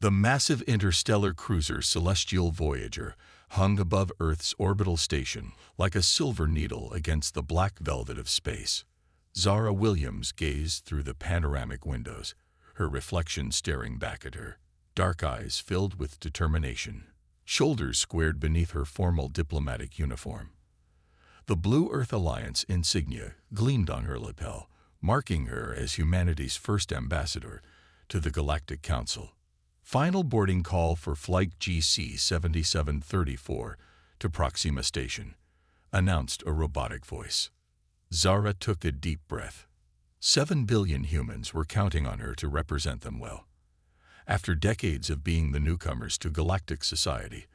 The massive interstellar cruiser Celestial Voyager hung above Earth's orbital station like a silver needle against the black velvet of space. Zara Williams gazed through the panoramic windows, her reflection staring back at her, dark eyes filled with determination, shoulders squared beneath her formal diplomatic uniform. The Blue Earth Alliance insignia gleamed on her lapel, marking her as humanity's first ambassador to the Galactic Council. Final boarding call for Flight GC 7734 to Proxima Station, announced a robotic voice. Zara took a deep breath. 7 billion humans were counting on her to represent them well. After decades of being the newcomers to galactic society,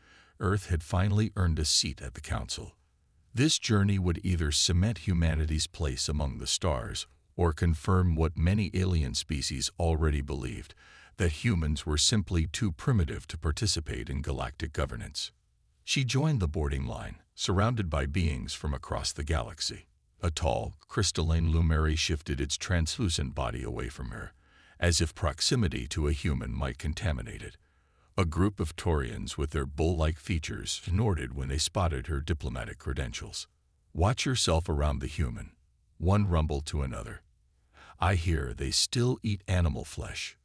Earth had finally earned a seat at the Council. This journey would either cement humanity's place among the stars or confirm what many alien species already believed, that humans were simply too primitive to participate in galactic governance. She joined the boarding line, surrounded by beings from across the galaxy. A tall, crystalline Lumeri shifted its translucent body away from her, as if proximity to a human might contaminate it. A group of Taurians with their bull-like features snorted when they spotted her diplomatic credentials. "Watch yourself around the human," one rumbled to another. "I hear they still eat animal flesh."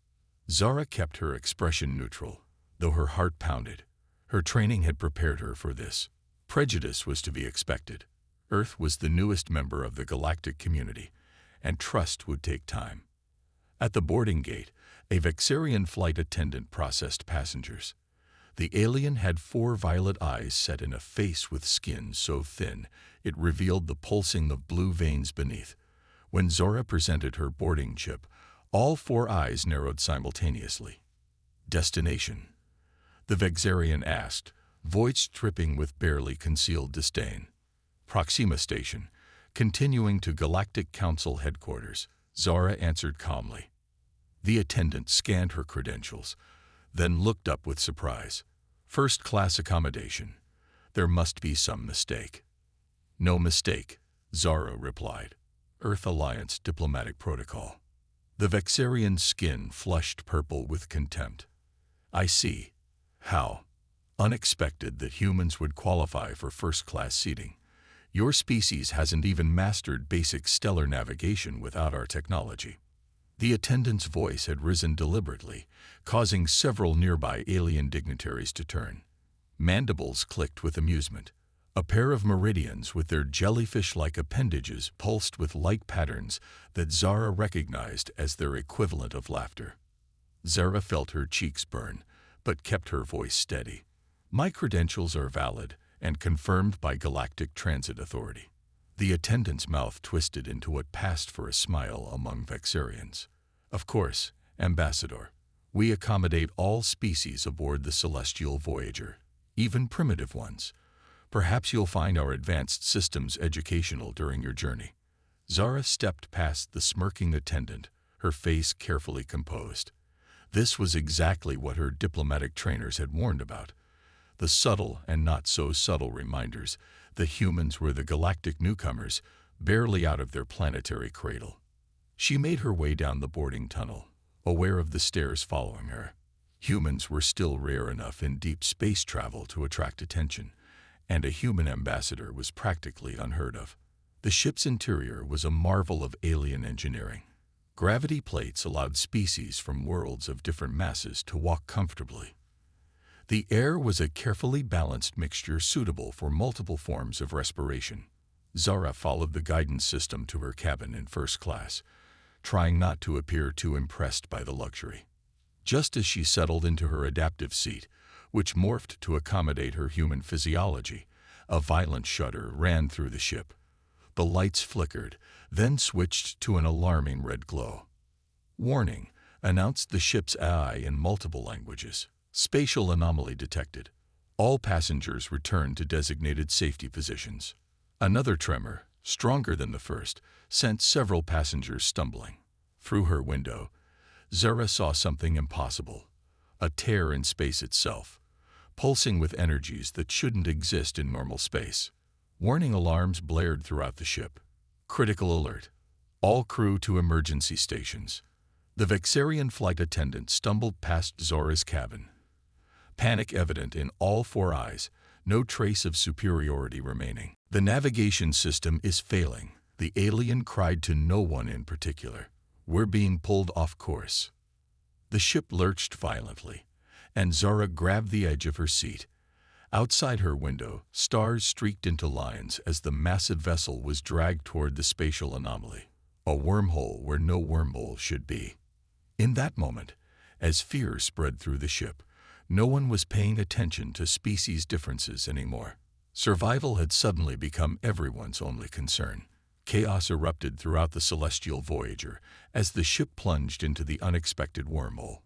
Zara kept her expression neutral, though her heart pounded. Her training had prepared her for this. Prejudice was to be expected. Earth was the newest member of the galactic community, and trust would take time. At the boarding gate, a Vexarian flight attendant processed passengers. The alien had 4 violet eyes set in a face with skin so thin it revealed the pulsing of blue veins beneath. When Zora presented her boarding chip, all 4 eyes narrowed simultaneously. "Destination?" the Vexarian asked, voice dripping with barely concealed disdain. "Proxima Station, continuing to Galactic Council headquarters," Zara answered calmly. The attendant scanned her credentials, then looked up with surprise. "First-class accommodation. There must be some mistake." "No mistake," Zara replied. "Earth Alliance diplomatic protocol." The Vexarian's skin flushed purple with contempt. "I see. How unexpected that humans would qualify for first-class seating. Your species hasn't even mastered basic stellar navigation without our technology." The attendant's voice had risen deliberately, causing several nearby alien dignitaries to turn. Mandibles clicked with amusement. A pair of meridians with their jellyfish-like appendages pulsed with light patterns that Zara recognized as their equivalent of laughter. Zara felt her cheeks burn, but kept her voice steady. "My credentials are valid and confirmed by Galactic Transit Authority." The attendant's mouth twisted into what passed for a smile among Vexarians. "Of course, Ambassador. We accommodate all species aboard the Celestial Voyager, even primitive ones. Perhaps you'll find our advanced systems educational during your journey." Zara stepped past the smirking attendant, her face carefully composed. This was exactly what her diplomatic trainers had warned about. The subtle and not so subtle reminders that humans were the galactic newcomers, barely out of their planetary cradle. She made her way down the boarding tunnel, aware of the stairs following her. Humans were still rare enough in deep space travel to attract attention, and a human ambassador was practically unheard of. The ship's interior was a marvel of alien engineering. Gravity plates allowed species from worlds of different masses to walk comfortably. The air was a carefully balanced mixture suitable for multiple forms of respiration. Zara followed the guidance system to her cabin in first class, trying not to appear too impressed by the luxury. Just as she settled into her adaptive seat, which morphed to accommodate her human physiology, a violent shudder ran through the ship. The lights flickered, then switched to an alarming red glow. "Warning," announced the ship's AI in multiple languages. "Spatial anomaly detected. All passengers return to designated safety positions." Another tremor, stronger than the first, sent several passengers stumbling. Through her window, Zara saw something impossible, a tear in space itself, pulsing with energies that shouldn't exist in normal space. Warning alarms blared throughout the ship. "Critical alert. All crew to emergency stations." The Vexarian flight attendant stumbled past Zora's cabin. Panic evident in all four eyes, no trace of superiority remaining. "The navigation system is failing," the alien cried to no one in particular. "We're being pulled off course." The ship lurched violently, and Zora grabbed the edge of her seat. Outside her window, stars streaked into lines as the massive vessel was dragged toward the spatial anomaly, a wormhole where no wormhole should be. In that moment, as fear spread through the ship, no one was paying attention to species differences anymore. Survival had suddenly become everyone's only concern. Chaos erupted throughout the celestial Voyager as the ship plunged into the unexpected wormhole.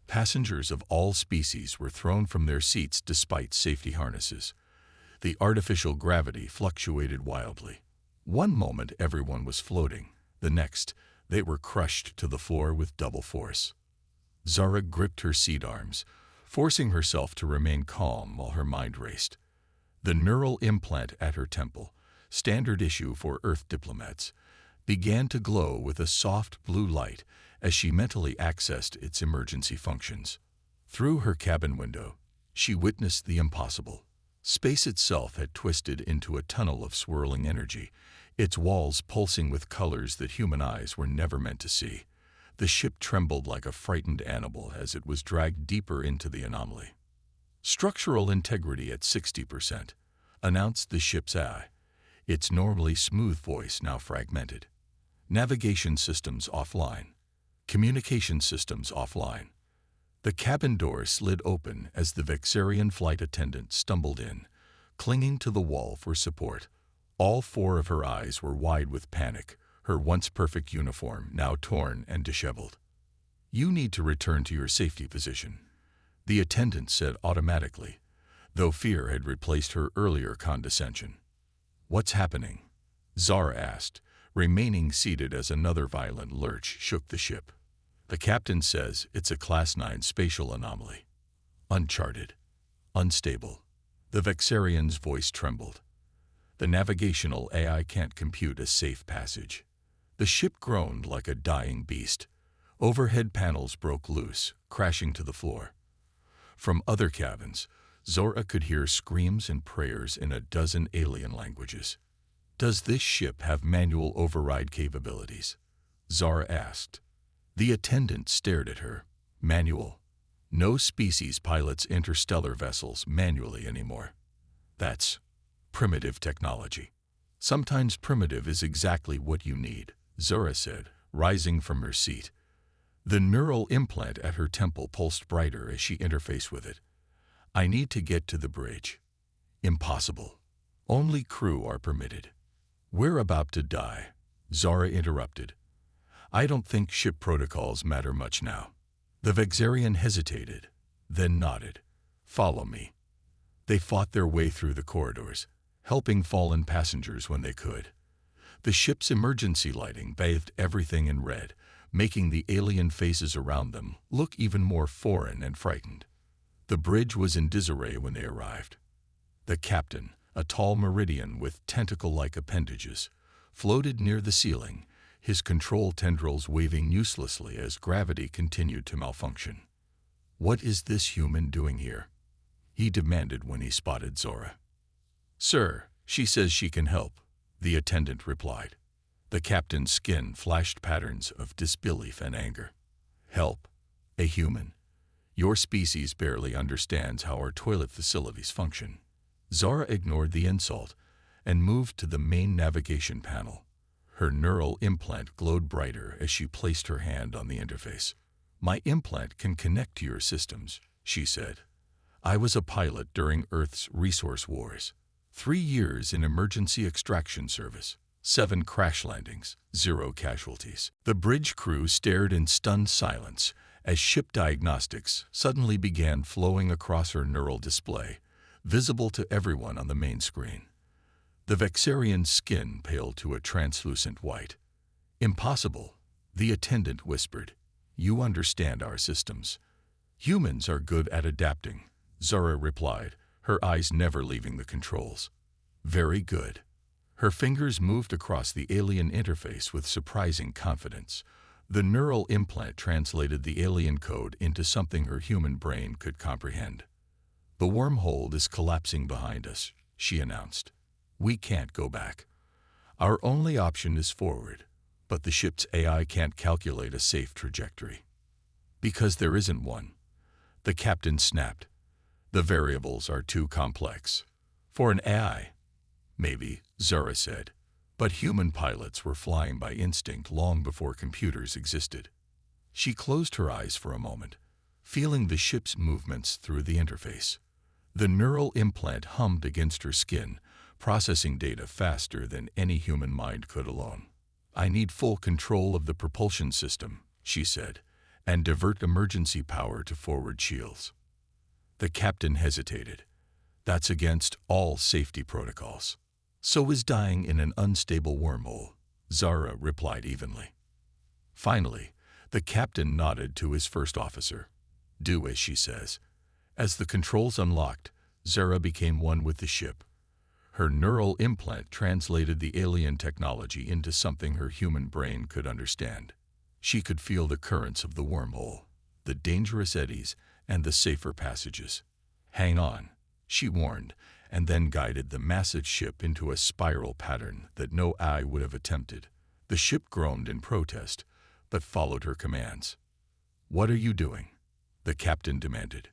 Passengers of all species were thrown from their seats despite safety harnesses. The artificial gravity fluctuated wildly. One moment everyone was floating, the next they were crushed to the floor with double force. Zara gripped her seat arms, forcing herself to remain calm while her mind raced. The neural implant at her temple, standard issue for Earth diplomats, began to glow with a soft blue light as she mentally accessed its emergency functions. Through her cabin window, she witnessed the impossible. Space itself had twisted into a tunnel of swirling energy, its walls pulsing with colors that human eyes were never meant to see. The ship trembled like a frightened animal as it was dragged deeper into the anomaly. "Structural integrity at 60%, announced the ship's AI, its normally smooth voice now fragmented. "Navigation systems offline. Communication systems offline." The cabin door slid open as the Vexarian flight attendant stumbled in, clinging to the wall for support. All four of her eyes were wide with panic, her once perfect uniform now torn and disheveled. "You need to return to your safety position," the attendant said automatically, though fear had replaced her earlier condescension. "What's happening?" Zara asked, remaining seated as another violent lurch shook the ship. "The captain says it's a Class 9 spatial anomaly. Uncharted. Unstable." The Vexarian's voice trembled. "The navigational AI can't compute a safe passage." The ship groaned like a dying beast. Overhead panels broke loose, crashing to the floor. From other cabins, Zora could hear screams and prayers in a dozen alien languages. "Does this ship have manual override capabilities?" Zara asked. The attendant stared at her. "Manual? No species pilots interstellar vessels manually anymore. That's primitive technology." "Sometimes primitive is exactly what you need," Zora said, rising from her seat. The neural implant at her temple pulsed brighter as she interfaced with it. "I need to get to the bridge." "Impossible. Only crew are permitted." "We're about to die," Zara interrupted. "I don't think ship protocols matter much now." The Vexarian hesitated, then nodded. "Follow me." They fought their way through the corridors, helping fallen passengers when they could. The ship's emergency lighting bathed everything in red, making the alien faces around them look even more foreign and frightened. The bridge was in disarray when they arrived. The captain, a tall meridian with tentacle-like appendages, floated near the ceiling, his control tendrils waving uselessly as gravity continued to malfunction. "What is this human doing here?" he demanded when he spotted Zora. "Sir, she says she can help," the attendant replied. The captain's skin flashed patterns of disbelief and anger. "Help? A human? Your species barely understands how our toilet facilities function." Zara ignored the insult and moved to the main navigation panel. Her neural implant glowed brighter as she placed her hand on the interface. "My implant can connect to your systems," she said. "I was a pilot during Earth's resource wars. 3 years in emergency extraction service. 7 crash landings, 0 casualties." The bridge crew stared in stunned silence as ship diagnostics suddenly began flowing across her neural display, visible to everyone on the main screen. The Vexarian's skin paled to a translucent white. "Impossible," the attendant whispered. "You understand our systems." "Humans are good at adapting," Zara replied, her eyes never leaving the controls. "Very good." Her fingers moved across the alien interface with surprising confidence, The neural implant translated the alien code into something her human brain could comprehend. "The wormhole is collapsing behind us," she announced. "We can't go back. Our only option is forward, but the ship's AI can't calculate a safe trajectory." "Because there isn't one," the captain snapped. "The variables are too complex. For an AI, maybe," Zara said. "But human pilots were flying by instinct long before computers existed." She closed her eyes for a moment, feeling the ship's movements through the interface. The neural implant hummed against her skin, processing data faster than any human mind could alone. "I need full control of the propulsion system," she said, "and divert emergency power to forward shields." The captain hesitated. "That's against all safety protocols." "So is dying in an unstable wormhole," Zara replied evenly. Finally, the captain nodded to his first officer. "Do as she says." As the controls unlocked, Zara became one with the ship. Her neural implant translated the alien technology into something her human brain could understand. She could feel the currents of the wormhole, the dangerous eddies, and the safer passages. "Hang on," she warned, and then guided the massive ship into a spiral pattern that no eye would have attempted. The ship groaned in protest, but followed her commands. "What are you doing?" the captain demanded.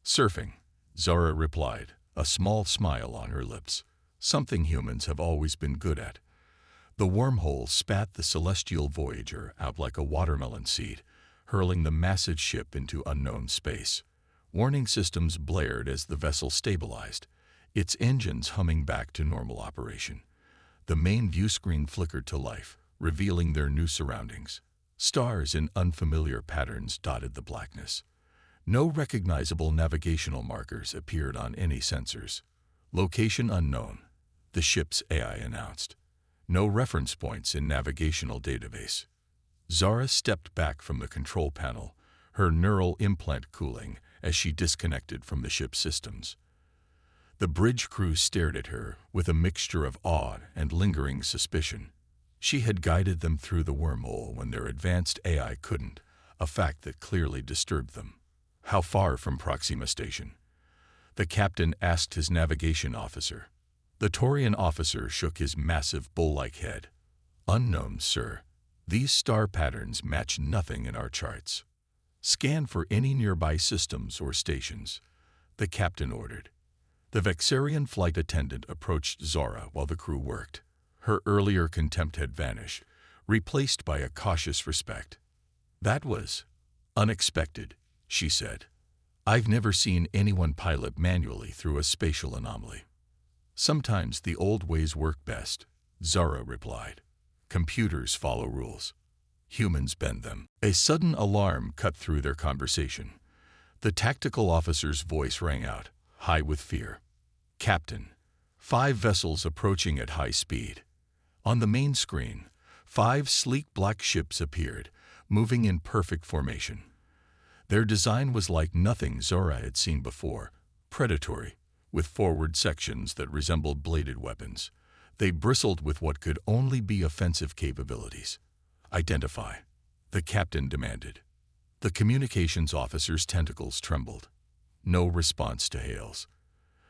"Surfing," Zara replied, a small smile on her lips, something humans have always been good at. The wormhole spat the celestial Voyager out like a watermelon seed, hurling the massive ship into unknown space. Warning systems blared as the vessel stabilized, its engines humming back to normal operation. The main view screen flickered to life, revealing their new surroundings. Stars in unfamiliar patterns dotted the blackness. No recognizable navigational markers appeared on any sensors. "Location unknown," the ship's AI announced. "No reference points in navigational database." Zara stepped back from the control panel, her neural implant cooling as she disconnected from the ship's systems. The bridge crew stared at her with a mixture of awe and lingering suspicion. She had guided them through the wormhole when their advanced AI couldn't, a fact that clearly disturbed them. "How far from Proxima Station?" the captain asked his navigation officer. The Taurian officer shook his massive bull-like head. "Unknown, sir. These star patterns match nothing in our charts." "Scan for any nearby systems or stations," the captain ordered. The Vexarian flight attendant approached Zara while the crew worked. Her earlier contempt had vanished, replaced by a cautious respect. "That was unexpected," she said. "I've never seen anyone pilot manually through a spatial anomaly." "Sometimes the old ways work best," Zara replied. "Computers follow rules. Humans bend them." A sudden alarm cut through their conversation. The tactical officer's voice rang out, high with fear. "Captain, 5 vessels approaching at high speed." On the main screen, 5 sleek black ships appeared, moving in perfect formation. Their design was like nothing Zara had seen before, predatory, with forward sections that resembled bladed weapons. They bristled with what could only be offensive capabilities. "Identify," the captain demanded. The communications officer's tentacles trembled. No response to hails.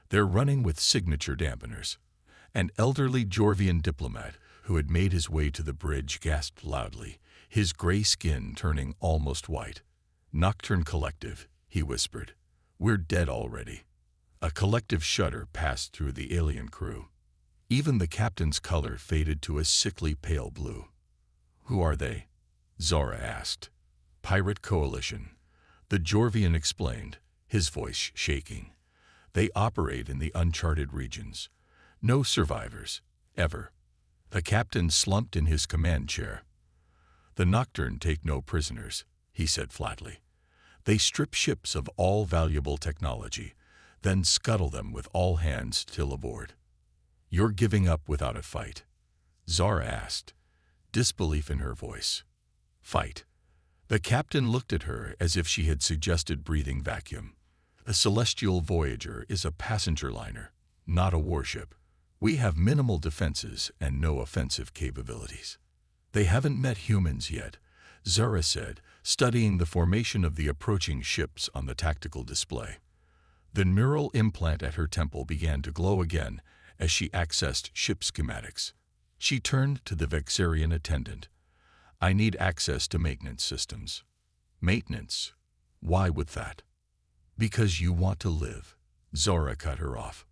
"They're running with signature dampeners." An elderly Jorvian diplomat who had made his way to the bridge gasped loudly, his gray skin turning almost white. "Nocturne Collective," he whispered. "We're dead already." A collective shudder passed through the alien crew. Even the captain's color faded to a sickly pale blue. "Who are they?" Zara asked. "Pirate Coalition," the Jorvian explained, his voice shaking. "They operate in the uncharted regions. No survivors, ever." The captain slumped in his command chair. "The Nocturne take no prisoners," he said flatly. "They strip ships of all valuable technology, then scuttle them with all hands still aboard." "You're giving up without a fight?" Zara asked, disbelief in her voice. "Fight?" The captain looked at her as if she had suggested breathing vacuum. "A celestial Voyager is a passenger liner, not a warship. We have minimal defenses and no offensive capabilities." "They haven't met humans yet," Zara said, studying the formation of the approaching ships on the tactical display. The neural implant at her temple began to glow again as she accessed ship schematics. She turned to the Vexarian attendant. "I need access to maintenance systems." "Maintenance? Why would that?" "Because you want to live." Zara cut her off.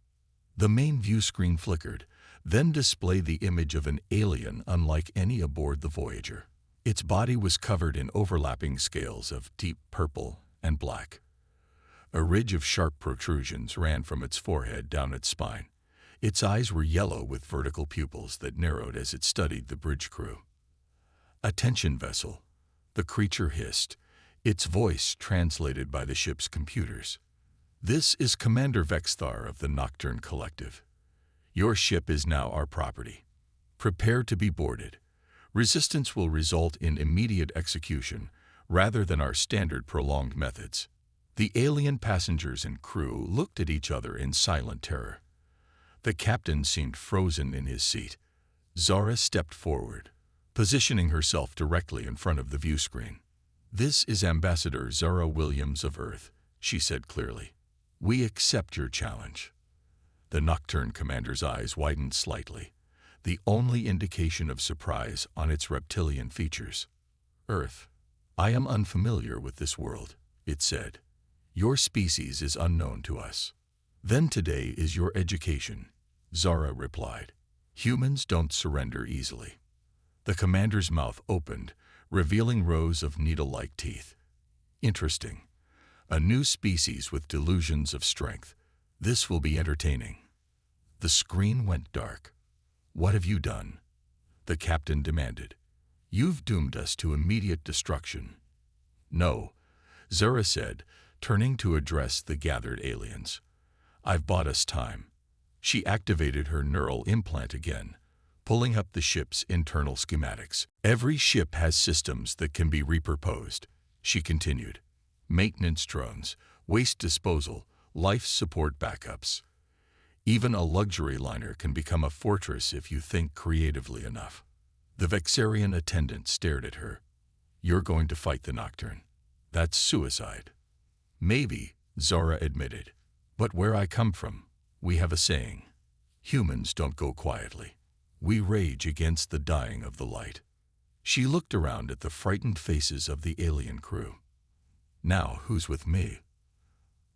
The main view screen flickered, then displayed the image of an alien unlike any aboard the Voyager. Its body was covered in overlapping scales of deep purple and black. A ridge of sharp protrusions ran from its forehead down its spine. Its eyes were yellow with vertical pupils that narrowed as it studied the bridge crew. "Attention, vessel," the creature hissed, its voice translated by the ship's computers. "This is Commander Vexthar of the Nocturne Collective. Your ship is now our property. Prepare to be boarded. Resistance will result in immediate execution rather than our standard prolonged methods." The alien passengers and crew looked at each other in silent terror. The captain seemed frozen in his seat. Zara stepped forward, positioning herself directly in front of the view screen. "This is Ambassador Zara Williams of Earth," she said clearly. "We accept your challenge." The Nocturne commander's eyes widened slightly, the only indication of surprise on its reptilian features. "Earth, I am unfamiliar with this world," it said. "Your species is unknown to us." "Then today is your education," Zara replied. "Humans don't surrender easily." The commander's mouth opened, revealing rows of needle-like teeth. "Interesting. A new species with delusions of strength. This will be entertaining." The screen went dark. "What have you done?" the captain demanded. "You've doomed us to immediate destruction." "No," Zara said, turning to address the gathered aliens. "I've bought us time." She activated her neural implant again, pulling up the ship's internal schematics. "Every ship has systems that can be repurposed," she continued. "Maintenance drones, waste disposal, life support backups. Even a luxury liner can become a fortress if you think creatively enough." The Vexarian attendant stared at her. "You're going to fight the Nocturne. That's suicide." "Maybe," Zara admitted. "But where I come from, we have a saying. Humans don't go quietly. We rage against the dying of the light." She looked around at the frightened faces of the alien crew. "Now who's with me?"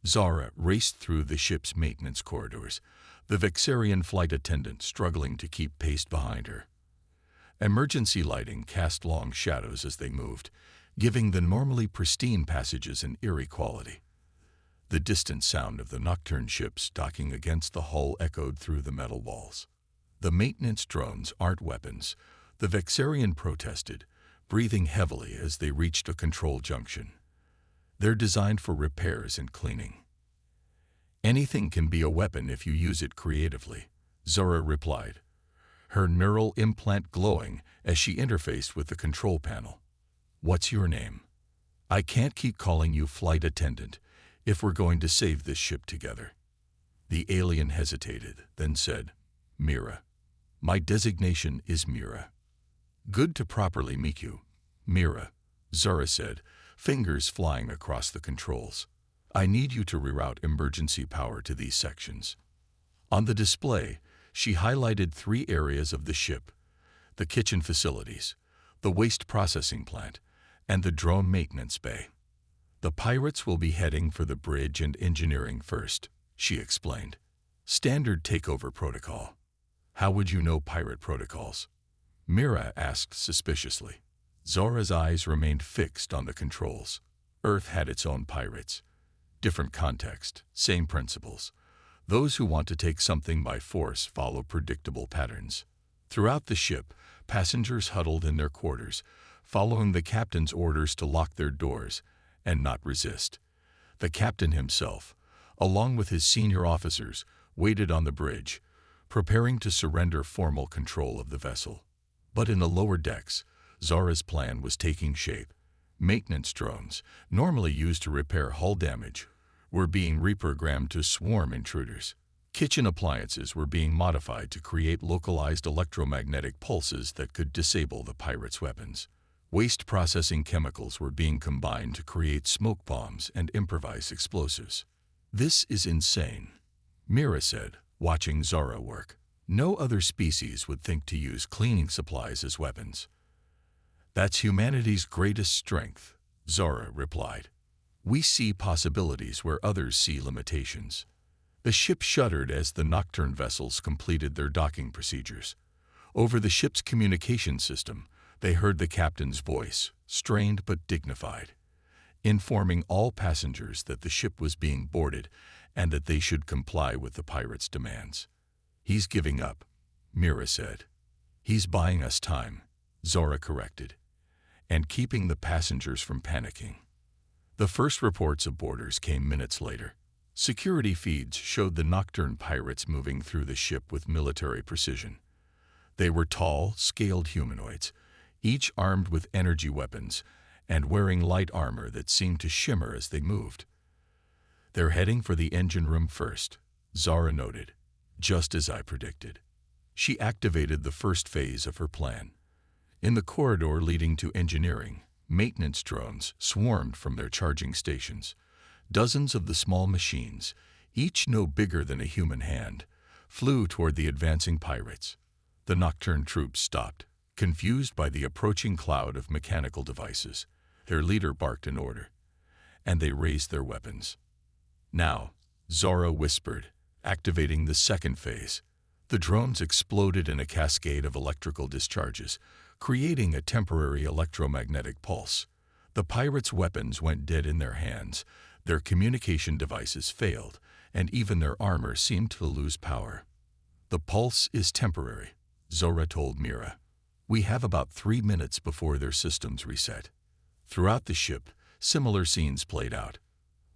Zara raced through the ship's maintenance corridors, the Vexarian flight attendant struggling to keep pace behind her. Emergency lighting cast long shadows as they moved, giving the normally pristine passages an eerie quality. The distant sound of the Nocturne ships docking against the hull echoed through the metal walls. "The maintenance drones aren't weapons," the Vexarian protested, breathing heavily as they reached a control junction. "They're designed for repairs and cleaning." "Anything can be a weapon if you use it creatively," Zara replied, her neural implant glowing as she interfaced with the control panel. "What's your name?" "I can't keep calling you flight attendant if we're going to save this ship together." The alien hesitated, then said, "Mira. My designation is Mira." "Good to properly meet you, Mira," Zara said, fingers flying across the controls. "I need you to reroute emergency power to these sections." On the display, she highlighted 3 areas of the ship: the kitchen facilities, the waste processing plant, and the drone maintenance bay. "The pirates will be heading for the bridge and engineering first," she explained. "Standard takeover protocol." "How would you know pirate protocols?" Mira asked suspiciously. Zora's eyes remained fixed on the controls. Earth had its own pirates. Different context, same principles. Those who want to take something by force follow predictable patterns. Throughout the ship, passengers huddled in their quarters, following the captain's orders to lock their doors and not resist. The captain himself, along with his senior officers, waited on the bridge, preparing to surrender formal control of the vessel. But in the lower decks, Zara's plan was taking shape. Maintenance drones, normally used to repair hull damage, were being reprogrammed to swarm intruders. Kitchen appliances were being modified to create localized electromagnetic pulses that could disable the pirates' weapons. Waste processing chemicals were being combined to create smoke bombs and improvised explosives. "This is insane," Mira said, watching Zara work. "No other species would think to use cleaning supplies as weapons." "That's humanity's greatest strength," Zara replied. "We see possibilities where others see limitations." The ship shuddered as the Nocturne vessels completed their docking procedures. Over the ship's communication system, they heard the captain's voice, strained but dignified, informing all passengers that the ship was being boarded and that they should comply with the pirates' demands. "He's giving up," Mira said. "He's buying us time," Zora corrected, "and keeping the passengers from panicking." The first reports of boarders came minutes later. Security feeds showed the Nocturne pirates moving through the ship with military precision. They were tall, scaled humanoids, each armed with energy weapons and wearing light armor that seemed to shimmer as they moved. "They're heading for the engine room first," Zara noted, "just as I predicted." She activated the first phase of her plan. In the corridor leading to engineering, maintenance drones swarmed from their charging stations. Dozens of the small machines, each no bigger than a human hand, flew toward the advancing pirates. The Nocturne troops stopped, confused by the approaching cloud of mechanical devices. Their leader barked an order, and they raised their weapons. "Now," Zora whispered, activating the second phase. The drones exploded in a cascade of electrical discharges, creating a temporary electromagnetic pulse. The pirates' weapons went dead in their hands, their communication devices failed, and even their armor seemed to lose power. "The pulse is temporary," Zora told Mira. "We have about 3 minutes before their systems reset." Throughout the ship, similar scenes played out.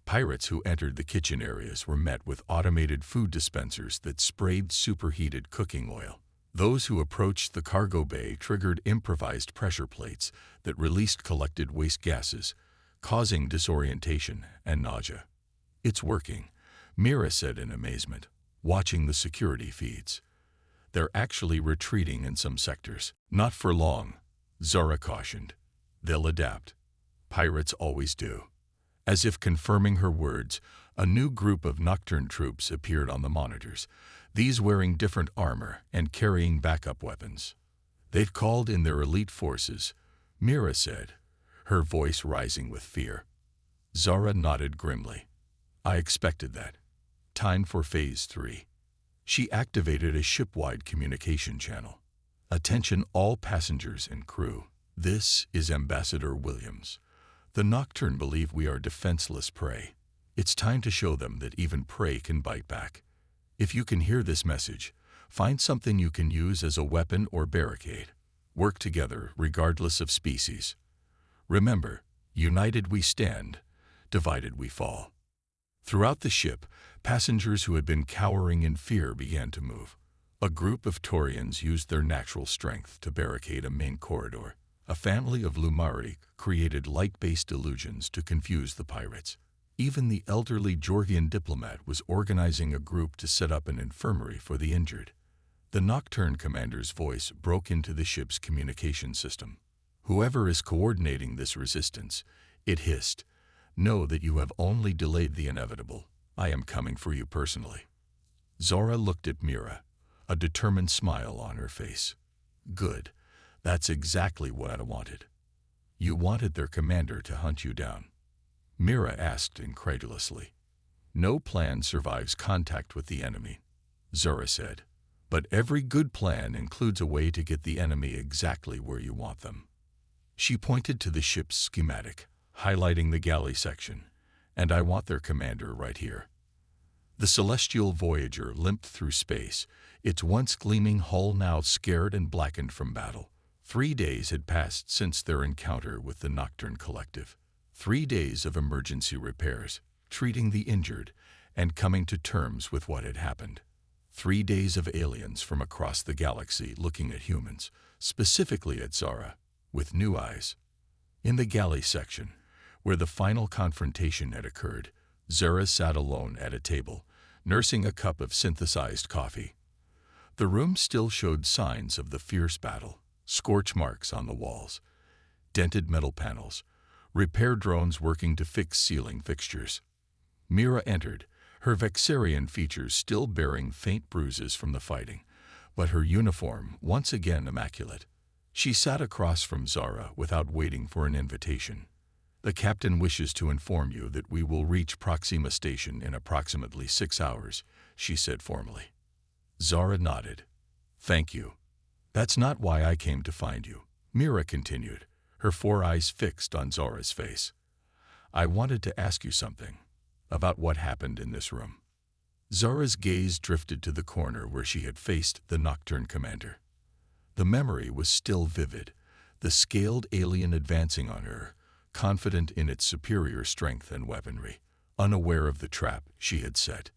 Pirates who entered the kitchen areas were met with automated food dispensers that sprayed superheated cooking oil. Those who approached the cargo bay triggered improvised pressure plates that released collected waste gases, causing disorientation and nausea. "It's working," Mira said in amazement, watching the security feeds. "They're actually retreating in some sectors." "Not for long," Zora cautioned. "They'll adapt. Pirates always do." As if confirming her words, a new group of Nocturne troops appeared on the monitors, these wearing different armor and carrying backup weapons. "They've called in their elite forces," Mira said, her voice rising with fear. Zara nodded grimly. "I expected that. Time for Phase 3. She activated a ship-wide communication channel. "Attention all passengers and crew. This is Ambassador Williams. The Nocturne believe we are defenseless prey. It's time to show them that even prey can bite back. If you can hear this message, find something you can use as a weapon or barricade. Work together regardless of species. Remember, united we stand, divided we fall." Throughout the ship, passengers who had been cowering in fear began to move. A group of Taurians used their natural strength to barricade a main corridor. A family of Lumari created light-based illusions to confuse the pirates. Even the elderly Georgian diplomat was organizing a group to set up an infirmary for the injured. The Nocturne commander's voice broke into the ship's communication system. "Whoever is coordinating this resistance," it hissed, "know that you have only delayed the inevitable. I am coming for you personally." Zora looked at Mira, a determined smile on her face. "Good. That's exactly what I wanted." "You wanted their commander to hunt you down?" Mira asked incredulously. "No plan survives contact with the enemy," Zora said. "But every good plan includes a way to get the enemy exactly where you want them." She pointed to the ship's schematic, highlighting the galley section. "And I want their commander right here." The celestial Voyager limped through space, its once gleaming hull now scared and blackened from battle. 3 days had passed since their encounter with the Nocturne Collective. 3 days of emergency repairs, treating the injured, and coming to terms with what had happened. 3 days of aliens from across the galaxy looking at humans, specifically at Zara, with new eyes. In the galley section, where the final confrontation had occurred, Zara sat alone at a table, nursing a cup of synthesized coffee. The room still showed signs of the fierce battle, scorch marks on the walls, dented metal panels, repair drones working to fix ceiling fixtures. Mira entered, her Vexarian features still bearing faint bruises from the fighting, but her uniform once again immaculate. She sat across from Zara without waiting for an invitation. "The captain wishes to inform you that we will reach Proxima Station in approximately 6 hours," she said formally. Zara nodded. "Thank you. That's not why I came to find you," Mira continued, her 4 eyes fixed on Zara's face. "I wanted to ask you something about what happened in this room." Zara's gaze drifted to the corner where she had faced the Nocturne commander. The memory was still vivid, the scaled alien advancing on her, confident in its superior strength and weaponry, unaware of the trap she had set.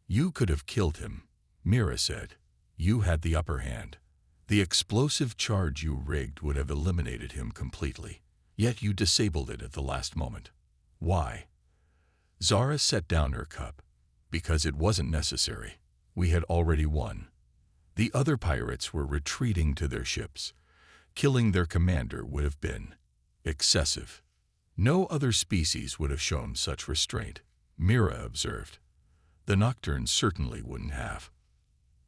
"You could have killed him," Mira said. "You had the upper hand. The explosive charge you rigged would have eliminated him completely, yet you disabled it at the last moment. Why?" Zara set down her cup. "Because it wasn't necessary. We had already won. The other pirates were retreating to their ships. Killing their commander would have been excessive. No other species would have shown such restraint," Mira observed. "The Nocturnes certainly wouldn't have."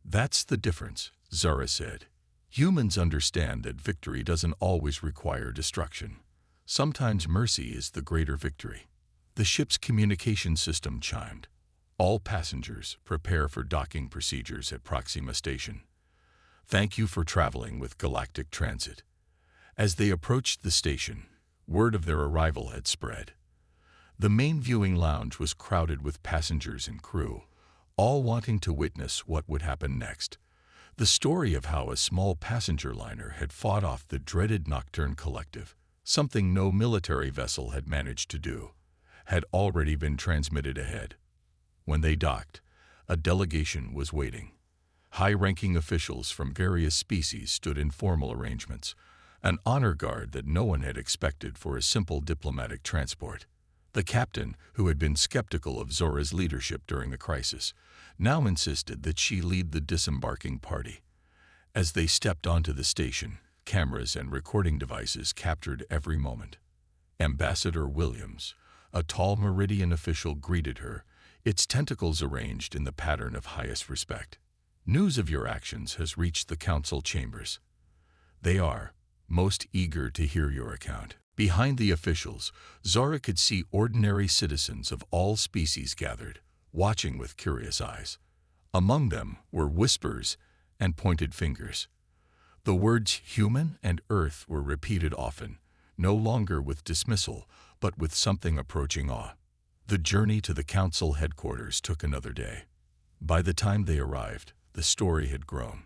"That's the difference," Zara said. "Humans understand that victory doesn't always require destruction. Sometimes mercy is the greater victory." The ship's communication system chimed. "All passengers, prepare for docking procedures at Proxima Station. Thank you for traveling with Galactic Transit." As they approached the station, word of their arrival had spread. The main viewing lounge was crowded with passengers and crew, all wanting to witness what would happen next. The story of how a small passenger liner had fought off the dreaded Nocturne Collective, something no military vessel had managed to do, had already been transmitted ahead. When they docked, a delegation was waiting. High-ranking officials from various species stood in formal arrangements, an honor guard that no one had expected for a simple diplomatic transport. The captain, who had been skeptical of Zora's leadership during the crisis, now insisted that she lead the disembarking party. As they stepped onto the station, cameras and recording devices captured every moment. Ambassador Williams, a tall Meridian official, greeted her, its tentacles arranged in the pattern of highest respect. "News of your actions has reached the council chambers. They are most eager to hear your account." Behind the officials, Zara could see ordinary citizens of all species gathered, watching with curious eyes. Among them were whispers and pointed fingers. The words human and earth were repeated often, no longer with dismissal, but with something approaching awe. The journey to the council headquarters took another day. By the time they arrived, the story had grown.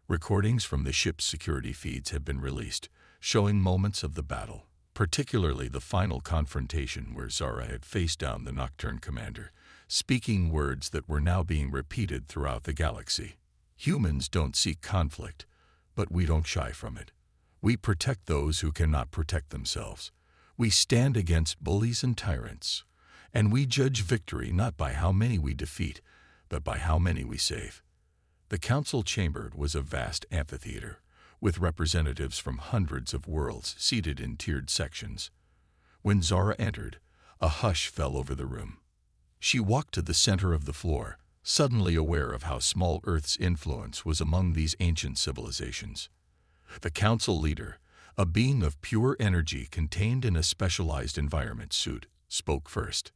Recordings from the ship's security feeds had been released, showing moments of the battle, particularly the final confrontation where Zara had faced down the Nocturne commander, speaking words that were now being repeated throughout the galaxy. "Humans don't seek conflict, but we don't shy from it. We protect those who cannot protect themselves. We stand against bullies and tyrants, and we judge victory not by how many we defeat, but by how many we save." The council chamber was a vast amphitheater, with representatives from hundreds of worlds seated in tiered sections. When Zara entered, a hush fell over the room. She walked to the center of the floor, suddenly aware of how small Earth's influence was among these ancient civilizations. The council leader, a being of pure energy contained in a specialized environment suit, spoke first.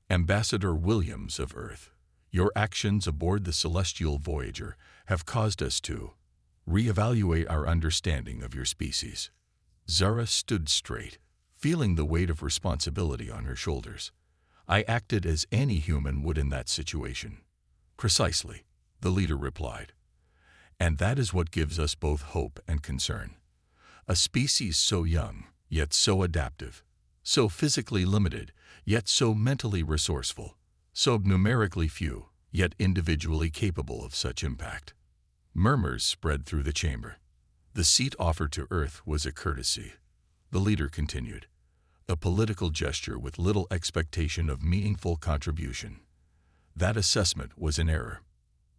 "Ambassador Williams of Earth, your actions aboard the celestial Voyager have caused us to reevaluate our understanding of your species." Zara stood straight, feeling the weight of responsibility on her shoulders. "I acted as any human would in that situation." "Precisely," the leader replied. "And that is what gives us both hope and concern. A species so young, yet so adaptive, so physically limited, yet so mentally resourceful, so numerically few, yet individually capable of such impact." Murmurs spread through the chamber. The seat offered to Earth was a courtesy. The leader continued, "A political gesture with little expectation of meaningful contribution. That assessment was in error."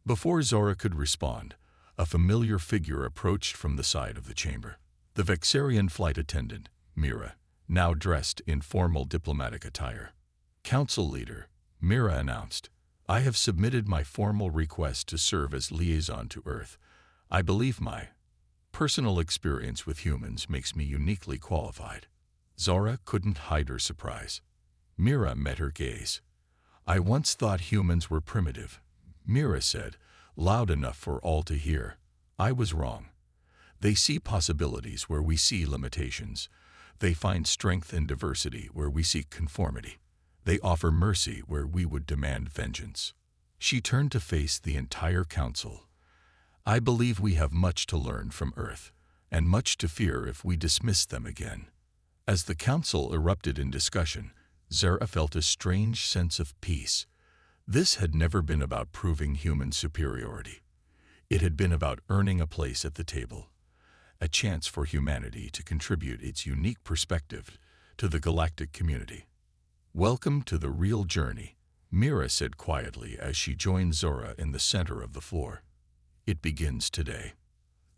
Before Zara could respond, a familiar figure approached from the side of the chamber. The Vexarian flight attendant, Mira, now dressed in formal diplomatic attire. Council leader, Mira announced, I have submitted my formal request to serve as liaison to Earth. I believe my personal experience with humans makes me uniquely qualified. Zara couldn't hide her surprise. Mira met her gaze. I once thought humans were primitive, Mira said, loud enough for all to hear. I was wrong. They see possibilities where we see limitations. They find strength and diversity where we seek conformity. They offer mercy where we would demand vengeance. She turned to face the entire council. I believe we have much to learn from Earth, and much to fear if we dismiss them again. As the council erupted in discussion, Zara felt a strange sense of peace. This had never been about proving human superiority. It had been about earning a place at the table, a chance for humanity to contribute its unique perspective to the galactic community. Welcome to the real journey, Mira said quietly as she joined Zara in the center of the floor. It begins today.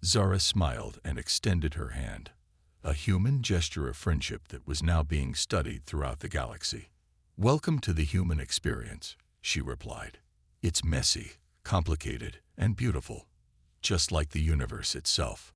Zara smiled and extended her hand, a human gesture of friendship that was now being studied throughout the galaxy. Welcome to the human experience, she replied. It's messy, complicated, and beautiful, just like the universe itself.